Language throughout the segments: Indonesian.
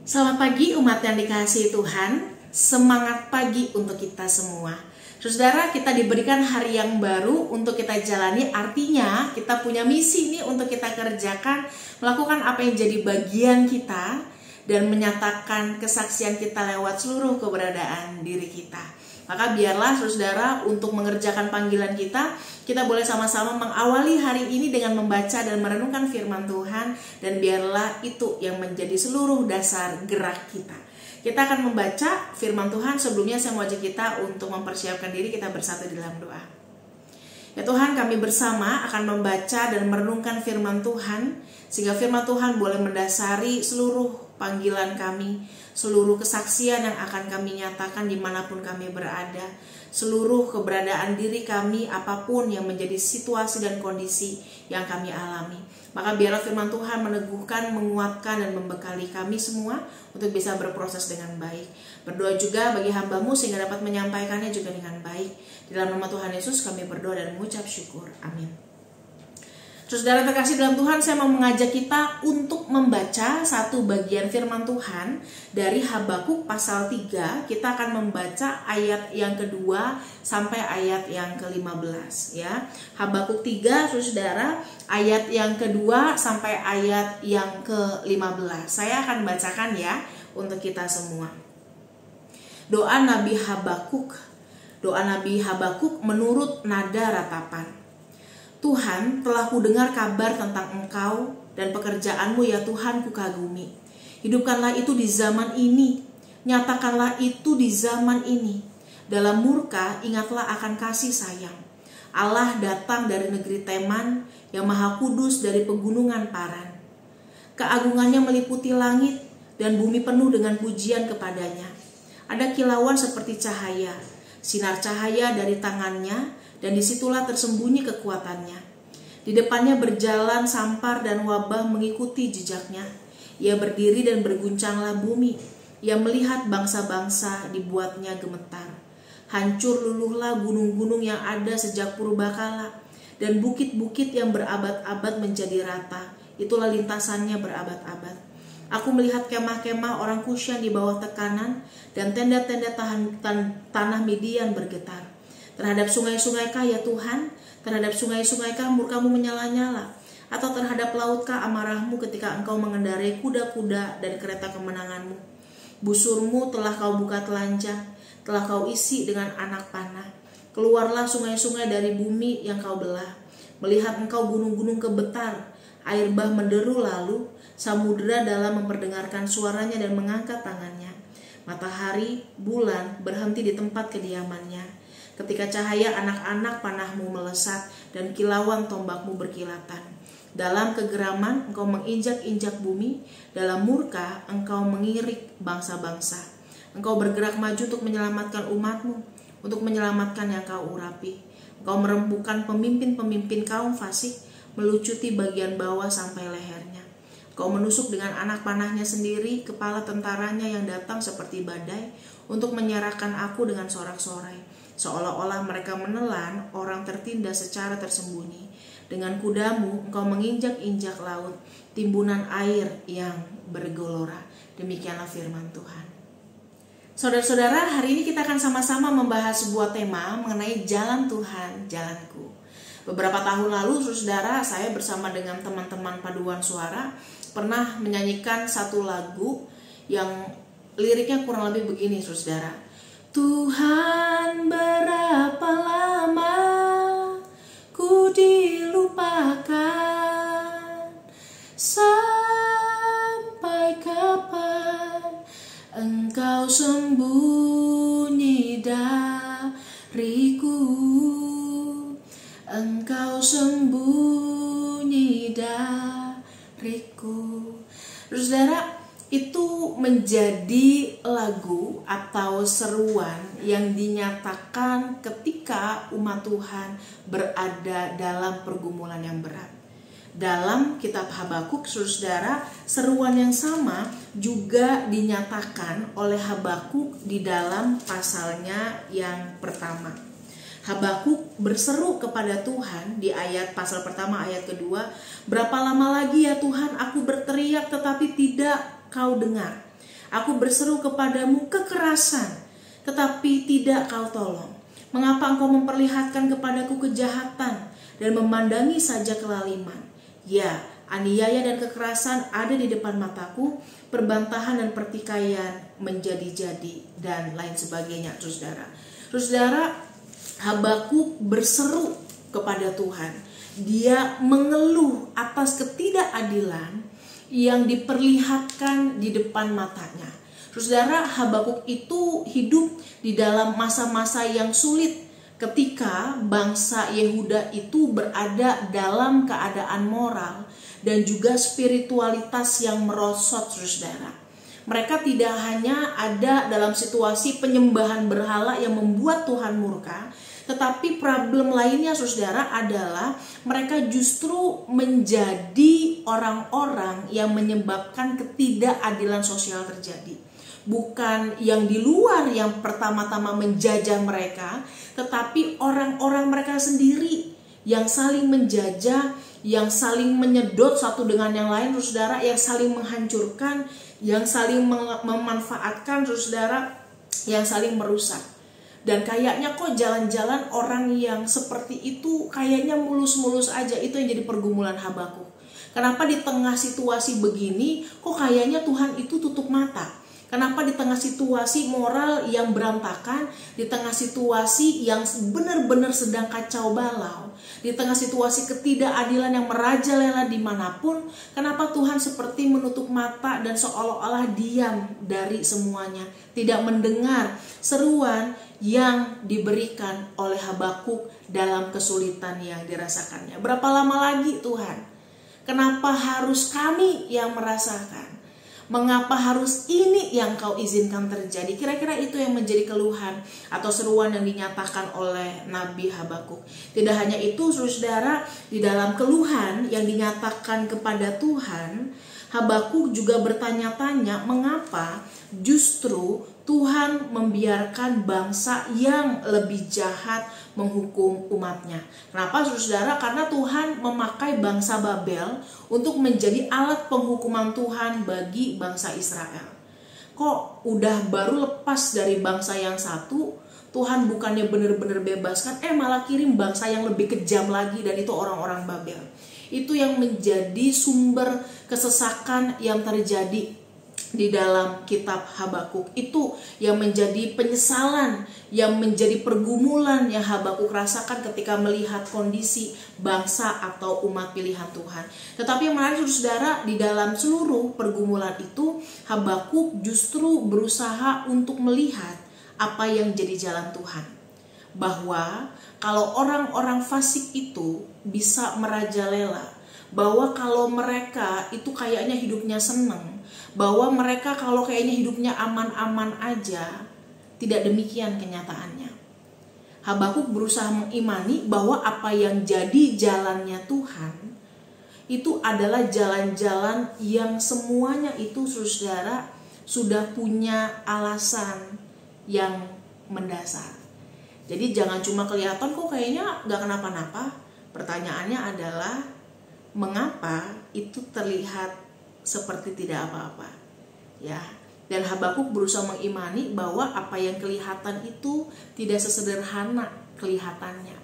Selamat pagi umat yang dikasihi Tuhan. Semangat pagi untuk kita semua. Saudara, kita diberikan hari yang baru untuk kita jalani. Artinya kita punya misi nih untuk kita kerjakan, melakukan apa yang jadi bagian kita, dan menyatakan kesaksian kita lewat seluruh keberadaan diri kita. Maka biarlah saudara, untuk mengerjakan panggilan kita boleh sama-sama mengawali hari ini dengan membaca dan merenungkan firman Tuhan. Dan biarlah itu yang menjadi seluruh dasar gerak kita. Kita akan membaca firman Tuhan. Sebelumnya saya mau ajak kita untuk mempersiapkan diri, kita bersatu di dalam doa. Ya Tuhan, kami bersama akan membaca dan merenungkan firman Tuhan, sehingga firman Tuhan boleh mendasari seluruh panggilan kami, seluruh kesaksian yang akan kami nyatakan dimanapun kami berada, seluruh keberadaan diri kami, apapun yang menjadi situasi dan kondisi yang kami alami. Maka biarlah firman Tuhan meneguhkan, menguatkan, dan membekali kami semua untuk bisa berproses dengan baik. Berdoa juga bagi hamba-Mu sehingga dapat menyampaikannya juga dengan baik. Di dalam nama Tuhan Yesus kami berdoa dan mengucap syukur. Amin. Saudara terkasih dalam Tuhan, saya mau mengajak kita untuk membaca satu bagian firman Tuhan dari Habakuk pasal 3. Kita akan membaca ayat yang kedua sampai ayat yang ke-15 ya. Habakuk 3 saudara, ayat yang kedua sampai ayat yang ke-15. Saya akan bacakan ya untuk kita semua. Doa Nabi Habakuk. Doa Nabi Habakuk menurut nada ratapan. Tuhan, telah kudengar kabar tentang Engkau dan pekerjaan-Mu ya Tuhan, kukagumi. Hidupkanlah itu di zaman ini, nyatakanlah itu di zaman ini. Dalam murka ingatlah akan kasih sayang. Allah datang dari negeri Teman, yang maha kudus dari pegunungan Paran. Keagungannya meliputi langit dan bumi penuh dengan pujian kepadanya. Ada kilauan seperti cahaya, sinar cahaya dari tangannya, dan disitulah tersembunyi kekuatannya. Di depannya berjalan sampar dan wabah mengikuti jejaknya. Ia berdiri dan berguncanglah bumi. Ia melihat bangsa-bangsa dibuatnya gemetar. Hancur luluhlah gunung-gunung yang ada sejak purbakala, dan bukit-bukit yang berabad-abad menjadi rata. Itulah lintasannya berabad-abad. Aku melihat kemah-kemah orang Kusyan di bawah tekanan, dan tenda-tenda tanah Midian bergetar. Terhadap sungai-sungaikah ya Tuhan? Terhadap sungai-sungaikah murka-Mu menyala-nyala? Atau terhadap lautkah amarah-Mu ketika Engkau mengendarai kuda-kuda dan kereta kemenangan-Mu? Busur-Mu telah Kau buka telanjang, telah Kau isi dengan anak panah. Keluarlah sungai-sungai dari bumi yang Kau belah. Melihat Engkau gunung-gunung kebetar, air bah menderu lalu, samudera dalam memperdengarkan suaranya dan mengangkat tangannya. Matahari, bulan berhenti di tempat kediamannya. Ketika cahaya anak-anak panah-Mu melesat dan kilauan tombak-Mu berkilatan. Dalam kegeraman Engkau menginjak-injak bumi, dalam murka Engkau mengirik bangsa-bangsa. Engkau bergerak maju untuk menyelamatkan umat-Mu, untuk menyelamatkan yang Kau urapi. Engkau merembukan pemimpin-pemimpin kaum fasik, melucuti bagian bawah sampai lehernya. Engkau menusuk dengan anak panahnya sendiri kepala tentaranya yang datang seperti badai untuk menyerahkan aku dengan sorak-sorai. Seolah-olah mereka menelan orang tertindas secara tersembunyi. Dengan kuda-Mu Engkau menginjak-injak laut, timbunan air yang bergelora. Demikianlah firman Tuhan. Saudara-saudara, hari ini kita akan sama-sama membahas sebuah tema mengenai jalan Tuhan, jalanku. Beberapa tahun lalu, saudara, saya bersama dengan teman-teman paduan suara pernah menyanyikan satu lagu yang liriknya kurang lebih begini, saudara. Tuhan, berapa lama ku dilupakan? Sampai kapan Engkau sembunyi dariku? Engkau sembunyi dariku. Saudara, itu menjadi lagu atau seruan yang dinyatakan ketika umat Tuhan berada dalam pergumulan yang berat. Dalam kitab Habakuk, saudara, seruan yang sama juga dinyatakan oleh Habakuk di dalam pasalnya yang pertama. Habakuk berseru kepada Tuhan di ayat pasal pertama ayat kedua, berapa lama lagi ya Tuhan aku berteriak tetapi tidak Kau dengar. Aku berseru kepadamu kekerasan, tetapi tidak kau tolong. Mengapa engkau memperlihatkan kepadaku kejahatan dan memandangi saja kelaliman? Ya, aniaya dan kekerasan ada di depan mataku, perbantahan dan pertikaian menjadi-jadi, dan lain sebagainya. Saudara, Habakuk berseru kepada Tuhan. Dia mengeluh atas ketidakadilan yang diperlihatkan di depan matanya. Saudara, Habakuk itu hidup di dalam masa-masa yang sulit ketika bangsa Yehuda itu berada dalam keadaan moral dan juga spiritualitas yang merosot, saudara. Mereka tidak hanya ada dalam situasi penyembahan berhala yang membuat Tuhan murka, tetapi problem lainnya, saudara, adalah mereka justru menjadi orang-orang yang menyebabkan ketidakadilan sosial terjadi. Bukan yang di luar yang pertama-tama menjajah mereka, tetapi orang-orang mereka sendiri yang saling menjajah, yang saling menyedot satu dengan yang lain, saudara, yang saling menghancurkan, yang saling memanfaatkan, saudara, yang saling merusak. Dan kayaknya kok jalan-jalan orang yang seperti itu kayaknya mulus-mulus aja. Itu yang jadi pergumulan Habakuk. Kenapa di tengah situasi begini kok kayaknya Tuhan itu tutup mata? Kenapa di tengah situasi moral yang berantakan, di tengah situasi yang benar-benar sedang kacau balau, di tengah situasi ketidakadilan yang merajalela dimanapun, kenapa Tuhan seperti menutup mata dan seolah-olah diam dari semuanya, tidak mendengar seruan yang diberikan oleh Habakuk dalam kesulitan yang dirasakannya? Berapa lama lagi Tuhan? Kenapa harus kami yang merasakan? Mengapa harus ini yang kau izinkan terjadi? Kira-kira itu yang menjadi keluhan atau seruan yang dinyatakan oleh Nabi Habakuk. Tidak hanya itu, saudara, di dalam keluhan yang dinyatakan kepada Tuhan, Habakuk juga bertanya-tanya mengapa justru Tuhan membiarkan bangsa yang lebih jahat menghukum umatnya. Kenapa, saudara? Karena Tuhan memakai bangsa Babel untuk menjadi alat penghukuman Tuhan bagi bangsa Israel. Kok udah baru lepas dari bangsa yang satu, Tuhan bukannya benar-benar bebaskan, malah kirim bangsa yang lebih kejam lagi, dan itu orang-orang Babel. Itu yang menjadi sumber kesesakan yang terjadi di dalam kitab Habakuk. Itu yang menjadi penyesalan, yang menjadi pergumulan yang Habakuk rasakan ketika melihat kondisi bangsa atau umat pilihan Tuhan. Tetapi yang menarik, saudara, di dalam seluruh pergumulan itu, Habakuk justru berusaha untuk melihat apa yang jadi jalan Tuhan. Bahwa kalau orang-orang fasik itu bisa merajalela, bahwa kalau mereka itu kayaknya hidupnya seneng, bahwa mereka kalau kayaknya hidupnya aman-aman aja, tidak demikian kenyataannya. Habakuk berusaha mengimani bahwa apa yang jadi jalannya Tuhan itu adalah jalan-jalan yang semuanya itu, saudara, sudah punya alasan yang mendasar. Jadi jangan cuma kelihatan kok kayaknya gak kenapa-napa. Pertanyaannya adalah mengapa itu terlihat seperti tidak apa-apa, ya. Dan Habakuk berusaha mengimani bahwa apa yang kelihatan itu tidak sesederhana kelihatannya,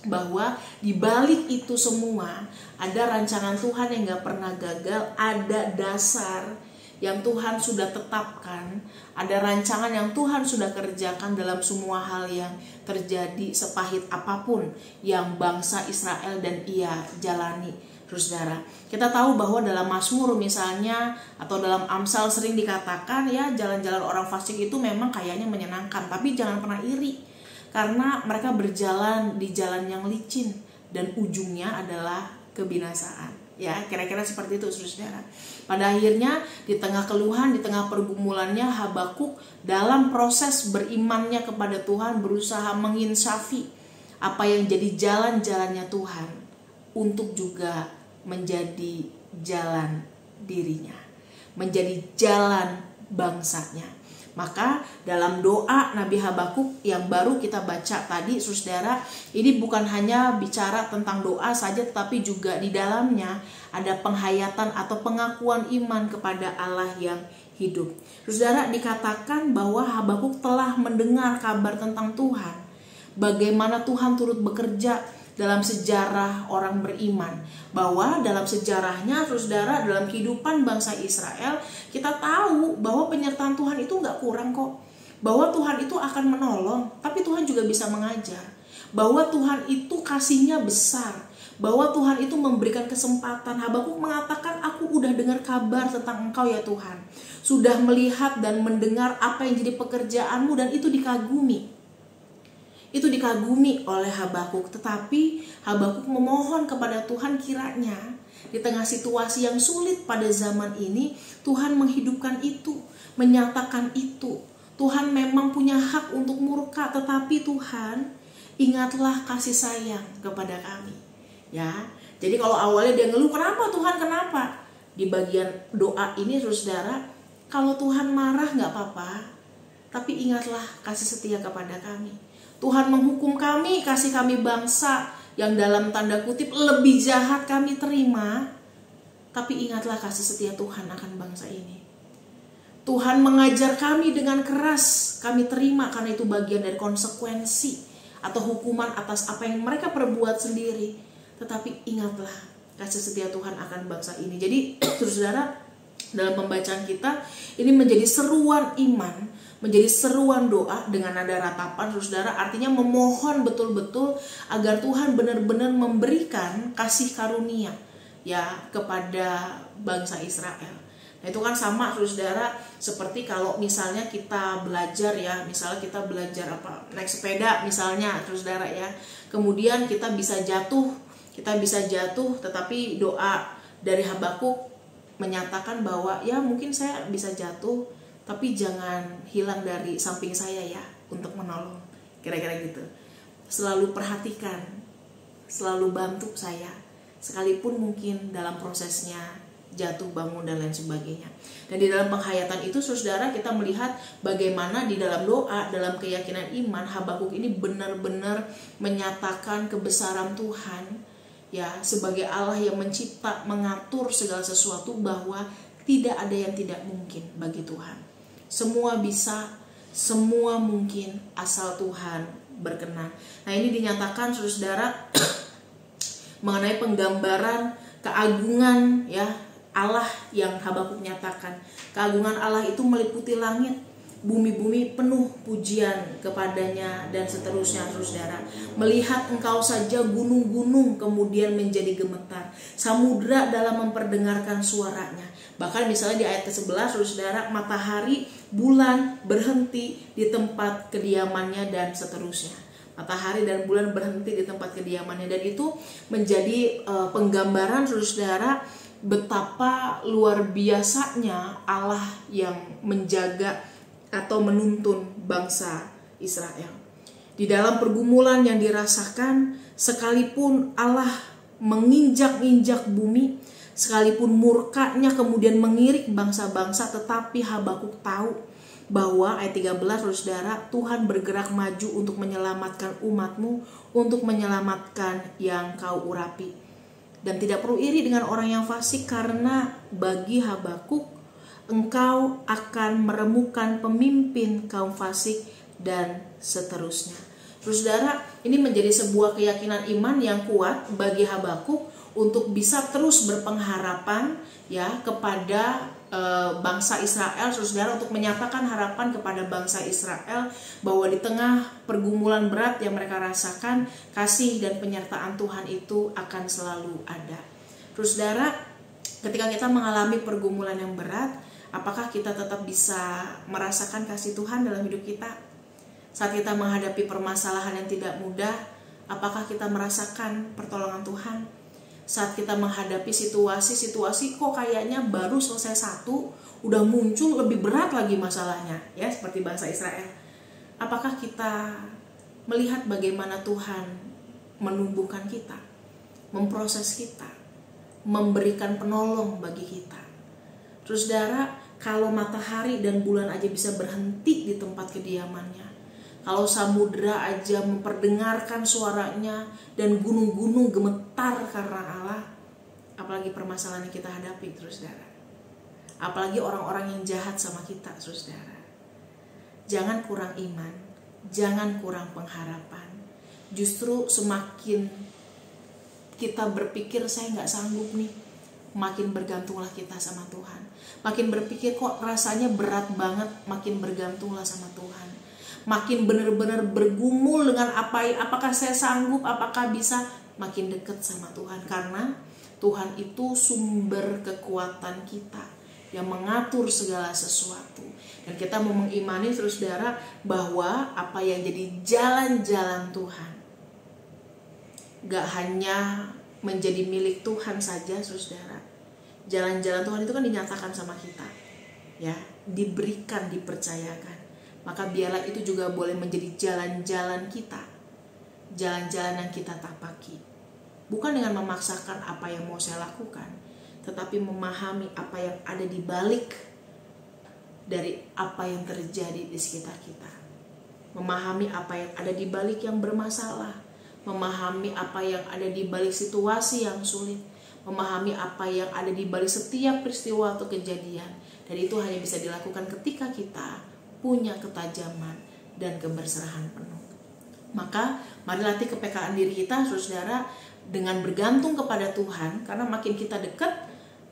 bahwa di balik itu semua ada rancangan Tuhan yang gak pernah gagal, ada dasar yang Tuhan sudah tetapkan, ada rancangan yang Tuhan sudah kerjakan dalam semua hal yang terjadi, sepahit apapun yang bangsa Israel dan ia jalani. Saudara, kita tahu bahwa dalam Mazmur misalnya atau dalam Amsal sering dikatakan, ya, jalan-jalan orang fasik itu memang kayaknya menyenangkan, tapi jangan pernah iri karena mereka berjalan di jalan yang licin dan ujungnya adalah kebinasaan. Ya, kira-kira seperti itu, saudara. Pada akhirnya di tengah keluhan, di tengah pergumulannya, Habakuk dalam proses berimannya kepada Tuhan berusaha menginsafi apa yang jadi jalan-jalannya Tuhan untuk juga menjadi jalan dirinya, menjadi jalan bangsanya. Maka dalam doa Nabi Habakuk yang baru kita baca tadi, saudara, ini bukan hanya bicara tentang doa saja, tetapi juga di dalamnya ada penghayatan atau pengakuan iman kepada Allah yang hidup. Saudara, dikatakan bahwa Habakuk telah mendengar kabar tentang Tuhan, bagaimana Tuhan turut bekerja dalam sejarah orang beriman, bahwa dalam sejarahnya, saudara, dalam kehidupan bangsa Israel, kita tahu bahwa penyertaan Tuhan itu nggak kurang kok, bahwa Tuhan itu akan menolong, tapi Tuhan juga bisa mengajar, bahwa Tuhan itu kasihnya besar, bahwa Tuhan itu memberikan kesempatan. Habakuk mengatakan, aku udah dengar kabar tentang Engkau ya Tuhan, sudah melihat dan mendengar apa yang jadi pekerjaanmu, dan itu dikagumi. Itu dikagumi oleh Habakuk. Tetapi Habakuk memohon kepada Tuhan, kiranya di tengah situasi yang sulit pada zaman ini, Tuhan menghidupkan itu, menyatakan itu. Tuhan memang punya hak untuk murka, tetapi Tuhan, ingatlah kasih sayang kepada kami. Ya, jadi kalau awalnya dia ngeluh, kenapa Tuhan, kenapa? Di bagian doa ini, saudara, kalau Tuhan marah nggak apa-apa, tapi ingatlah kasih setia kepada kami. Tuhan menghukum kami, kasih kami bangsa yang dalam tanda kutip lebih jahat kami terima, tapi ingatlah kasih setia Tuhan akan bangsa ini. Tuhan mengajar kami dengan keras, kami terima karena itu bagian dari konsekuensi atau hukuman atas apa yang mereka perbuat sendiri. Tetapi ingatlah kasih setia Tuhan akan bangsa ini. Jadi saudara, dalam pembacaan kita ini menjadi seruan iman, menjadi seruan doa dengan nada ratapan, saudara, artinya memohon betul-betul agar Tuhan benar-benar memberikan kasih karunia ya kepada bangsa Israel. Nah, itu kan sama, saudara, seperti kalau misalnya kita belajar ya, misalnya kita belajar naik sepeda misalnya, saudara ya, kemudian kita bisa jatuh, tetapi doa dari Habakuk menyatakan bahwa ya mungkin saya bisa jatuh, tapi jangan hilang dari samping saya ya untuk menolong, kira-kira gitu. Selalu perhatikan, selalu bantu saya, sekalipun mungkin dalam prosesnya jatuh bangun dan lain sebagainya. Dan di dalam penghayatan itu, saudara, kita melihat bagaimana di dalam doa, dalam keyakinan iman, Habakuk ini benar-benar menyatakan kebesaran Tuhan ya sebagai Allah yang mencipta, mengatur segala sesuatu, bahwa tidak ada yang tidak mungkin bagi Tuhan. Semua bisa, semua mungkin asal Tuhan berkenan. Nah, ini dinyatakan, saudara, mengenai penggambaran keagungan ya Allah yang Habakuk nyatakan. Keagungan Allah itu meliputi langit, bumi-bumi penuh pujian kepadanya, dan seterusnya, saudara. Melihat engkau saja gunung-gunung kemudian menjadi gemetar, samudra dalam memperdengarkan suaranya. Bahkan misalnya di ayat ke-11, saudara, matahari, bulan berhenti di tempat kediamannya, dan seterusnya. Matahari dan bulan berhenti di tempat kediamannya, dan itu menjadi penggambaran, saudara, betapa luar biasanya Allah yang menjaga atau menuntun bangsa Israel. Di dalam pergumulan yang dirasakan, sekalipun Allah menginjak-injak bumi, sekalipun murkanya kemudian mengirik bangsa-bangsa, tetapi Habakuk tahu bahwa ayat 13, saudara, Tuhan bergerak maju untuk menyelamatkan umatmu, untuk menyelamatkan yang kau urapi. Dan tidak perlu iri dengan orang yang fasik, karena bagi Habakuk, engkau akan meremukan pemimpin kaum fasik, dan seterusnya. Saudara, ini menjadi sebuah keyakinan iman yang kuat bagi Habakuk untuk bisa terus berpengharapan ya kepada bangsa Israel, saudara, untuk menyatakan harapan kepada bangsa Israel bahwa di tengah pergumulan berat yang mereka rasakan, kasih dan penyertaan Tuhan itu akan selalu ada. Saudara, ketika kita mengalami pergumulan yang berat, apakah kita tetap bisa merasakan kasih Tuhan dalam hidup kita? Saat kita menghadapi permasalahan yang tidak mudah, apakah kita merasakan pertolongan Tuhan? Saat kita menghadapi situasi kok kayaknya baru selesai satu, udah muncul lebih berat lagi masalahnya, ya seperti bangsa Israel. Apakah kita melihat bagaimana Tuhan menumbuhkan kita, memproses kita, memberikan penolong bagi kita? Terus saudara, kalau matahari dan bulan aja bisa berhenti di tempat kediamannya, kalau samudra aja memperdengarkan suaranya dan gunung-gunung gemetar karena Allah, apalagi permasalahan yang kita hadapi, terus saudara. Apalagi orang-orang yang jahat sama kita, saudara. Jangan kurang iman, jangan kurang pengharapan. Justru semakin kita berpikir saya nggak sanggup nih, makin bergantunglah kita sama Tuhan. Makin berpikir kok rasanya berat banget, makin bergantunglah sama Tuhan. Makin benar-benar bergumul dengan apakah saya sanggup, apakah bisa, makin dekat sama Tuhan. Karena Tuhan itu sumber kekuatan kita yang mengatur segala sesuatu. Dan kita mau mengimani, saudara, bahwa apa yang jadi jalan-jalan Tuhan gak hanya menjadi milik Tuhan saja, saudara. Jalan-jalan Tuhan itu kan dinyatakan sama kita, ya, diberikan, dipercayakan. Maka biarlah itu juga boleh menjadi jalan-jalan kita, jalan-jalan yang kita tapaki. Bukan dengan memaksakan apa yang mau saya lakukan, tetapi memahami apa yang ada di balik dari apa yang terjadi di sekitar kita. Memahami apa yang ada di balik yang bermasalah, memahami apa yang ada di balik situasi yang sulit, memahami apa yang ada di balik setiap peristiwa atau kejadian. Dan itu hanya bisa dilakukan ketika kita punya ketajaman dan keberserahan penuh. Maka mari latih kepekaan diri kita, saudara, dengan bergantung kepada Tuhan. Karena makin kita dekat,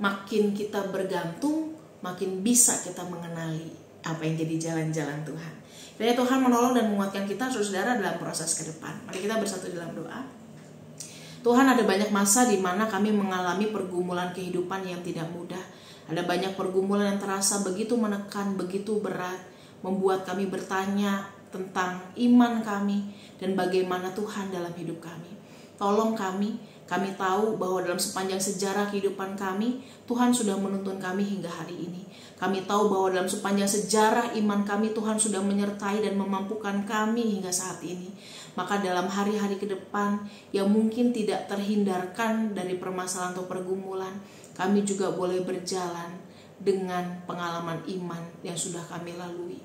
makin kita bergantung, makin bisa kita mengenali apa yang jadi jalan-jalan Tuhan. Kiranya Tuhan menolong dan menguatkan kita, saudara, dalam proses ke depan. Mari kita bersatu dalam doa. Tuhan, ada banyak masa di mana kami mengalami pergumulan kehidupan yang tidak mudah. Ada banyak pergumulan yang terasa begitu menekan, begitu berat, membuat kami bertanya tentang iman kami dan bagaimana Tuhan dalam hidup kami. Tolong kami tahu bahwa dalam sepanjang sejarah kehidupan kami, Tuhan sudah menuntun kami hingga hari ini. Kami tahu bahwa dalam sepanjang sejarah iman kami, Tuhan sudah menyertai dan memampukan kami hingga saat ini. Maka dalam hari-hari ke depan yang mungkin tidak terhindarkan dari permasalahan atau pergumulan, kami juga boleh berjalan dengan pengalaman iman yang sudah kami lalui.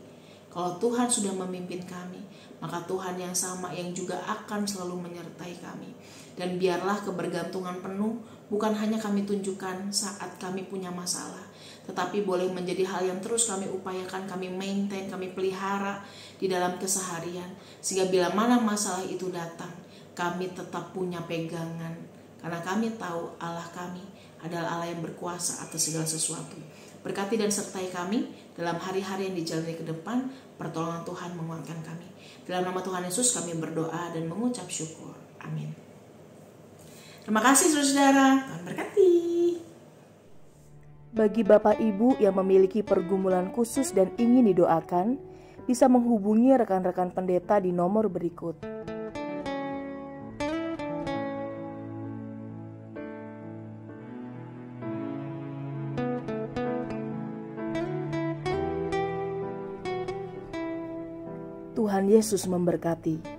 Kalau Tuhan sudah memimpin kami, maka Tuhan yang sama yang juga akan selalu menyertai kami. Dan biarlah kebergantungan penuh bukan hanya kami tunjukkan saat kami punya masalah, tetapi boleh menjadi hal yang terus kami upayakan, kami maintain, kami pelihara di dalam keseharian. Sehingga bila mana masalah itu datang, kami tetap punya pegangan. Karena kami tahu Allah kami adalah Allah yang berkuasa atas segala sesuatu. Berkati dan sertai kami dalam hari-hari yang dijalani ke depan. Pertolongan Tuhan menguatkan kami. Dalam nama Tuhan Yesus kami berdoa dan mengucap syukur. Amin. Terima kasih saudara. Tuhan berkati. Bagi Bapak Ibu yang memiliki pergumulan khusus dan ingin didoakan, bisa menghubungi rekan-rekan pendeta di nomor berikut. Tuhan Yesus memberkati.